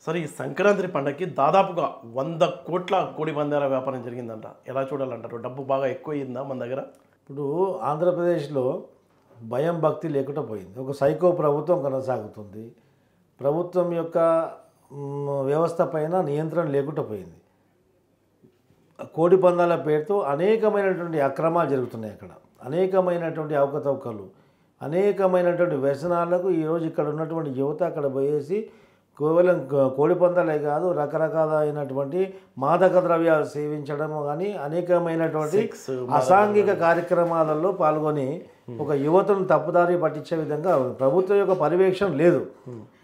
సరే ఈ సంక్రాంతి పండగకి దాదాపుగా 100 కోట్ల కోడి పందాల వ్యాపారం జరిగిందంట. ఎలా చూడాలంటారు? డబ్బు బాగా ఎక్కువయిందా మన దగ్గర? ఇప్పుడు ఆంధ్రప్రదేశ్లో భయం భక్తి లేకుండా పోయింది. ఒక సైకో ప్రభుత్వం కొనసాగుతుంది. ప్రభుత్వం యొక్క వ్యవస్థ పైన నియంత్రణ లేకుండా పోయింది. కోడి పందాల పేరుతో అనేకమైనటువంటి అక్రమాలు జరుగుతున్నాయి. అక్కడ అనేకమైనటువంటి అవకతవకలు, అనేకమైనటువంటి వ్యసనాలకు ఈరోజు ఇక్కడ ఉన్నటువంటి యువత అక్కడ పోయేసి కేవలం కోడి పందాలే కాదు, రకరకాలైనటువంటి మాదక ద్రవ్యాలు సేవించడం కానీ అనేకమైనటువంటి అసాంఘిక కార్యక్రమాలలో పాల్గొని ఒక యువతను తప్పుదారి పట్టించే విధంగా ప్రభుత్వం యొక్క పర్యవేక్షణ లేదు.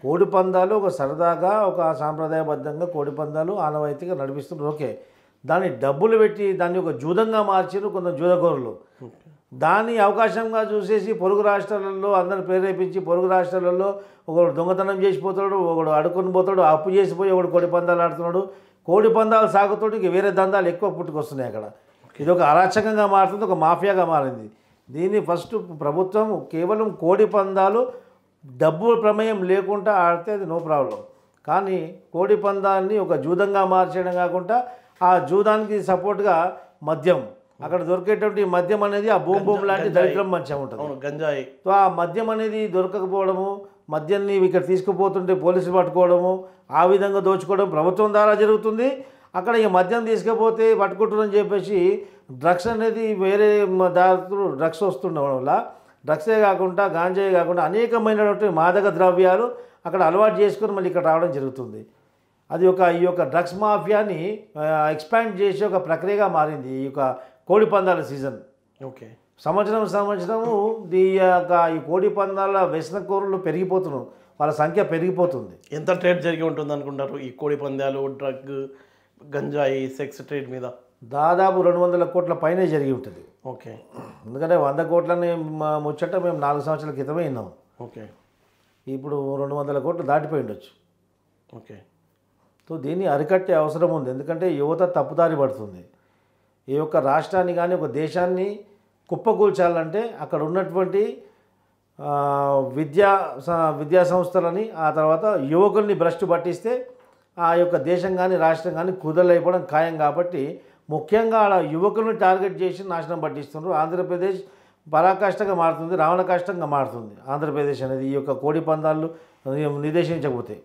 కోడి పందాలు ఒక సరదాగా, ఒక సాంప్రదాయబద్ధంగా కోడి పందాలు ఆనవాయితీగా నడిపిస్తున్నారు. ఓకే, దాన్ని డబ్బులు పెట్టి దాన్ని ఒక జూదంగా మార్చారు కొంత జూదగోరులు. దాన్ని అవకాశంగా చూసేసి పొరుగు రాష్ట్రాలలో అందరిని ప్రేరేపించి పొరుగు రాష్ట్రాలలో ఒకడు దొంగతనం చేసిపోతాడు, ఒకడు అడుకొని పోతాడు, అప్పు చేసిపోయి ఒకడు కోడి పందాలు ఆడుతున్నాడు. కోడి పందాలు సాగుతాడు, ఇంక వేరే దందాలు ఎక్కువ పుట్టుకొస్తున్నాయి అక్కడ. ఇది ఒక అరాచకంగా మారుతుంది, ఒక మాఫియాగా మారింది. దీన్ని ఫస్ట్ ప్రభుత్వం కేవలం కోడి పందాలు డబ్బు ప్రమేయం లేకుండా ఆడితే అది నో ప్రాబ్లం. కానీ కోడి పందాన్ని ఒక జూదంగా మార్చడం కాకుండా ఆ జూదానికి సపోర్ట్గా మద్యం, అక్కడ దొరికేటువంటి మద్యం అనేది ఆ భూమి లాంటి దరిద్రం మంచిగా ఉంటుంది, గంజాయి. సో ఆ మద్యం అనేది దొరకకపోవడము, మద్యాన్ని ఇక్కడ తీసుకుపోతుంటే పోలీసులు పట్టుకోవడము, ఆ విధంగా దోచుకోవడం ప్రభుత్వం ద్వారా జరుగుతుంది. అక్కడ ఇక మద్యం తీసుకుపోతే పట్టుకుంటున్నారని చెప్పేసి డ్రగ్స్ అనేది వేరే దారులు డ్రగ్స్ వస్తుండడం వల్ల డ్రగ్సే కాకుండా గాంజాయే కాకుండా అనేకమైనటువంటి మాదక ద్రవ్యాలు అక్కడ అలవాటు చేసుకొని మళ్ళీ ఇక్కడ రావడం జరుగుతుంది. అది ఈ యొక్క డ్రగ్స్ మాఫియాని ఎక్స్పాండ్ చేసే ఒక ప్రక్రియగా మారింది ఈ యొక్క కోడి పందాల సీజన్. ఓకే, సంవత్సరము ఈ కోడి పందాల వ్యసనకోరులు పెరిగిపోతున్నారు, వాళ్ళ సంఖ్య పెరిగిపోతుంది. ఎంత ట్రేడ్ జరిగి ఉంటుంది అనుకుంటారు ఈ కోడి పందాలు, డ్రగ్, గంజాయి, సెక్స్ ట్రేడ్ మీద? దాదాపు 200 కోట్ల పైనే జరిగి ఉంటుంది. ఓకే, ఎందుకంటే 100 కోట్లని ముచ్చట మేము 4 సంవత్సరాల క్రితమే విన్నాం. ఓకే, ఇప్పుడు 200 కోట్లు దాటిపోయి ఉండొచ్చు. ఓకే, సో దీన్ని అరికట్టే అవసరం ఉంది. ఎందుకంటే యువత తప్పుదారి పడుతుంది. ఈ యొక్క రాష్ట్రాన్ని కానీ ఒక దేశాన్ని కుప్పకూల్చాలంటే అక్కడ ఉన్నటువంటి విద్యా సంస్థలని, ఆ తర్వాత యువకుల్ని భ్రష్టు పట్టిస్తే ఆ యొక్క దేశం కానీ రాష్ట్రం కానీ కుదలైపోవడం ఖాయం. కాబట్టి ముఖ్యంగా అలా యువకులను టార్గెట్ చేసి నాశనం పట్టిస్తున్నారు. ఆంధ్రప్రదేశ్ పరాకాష్ఠగా మారుతుంది, రావణ కాష్టంగా మారుతుంది ఆంధ్రప్రదేశ్ అనేది ఈ యొక్క కోడి పందాలు నిర్దేశించకపోతే.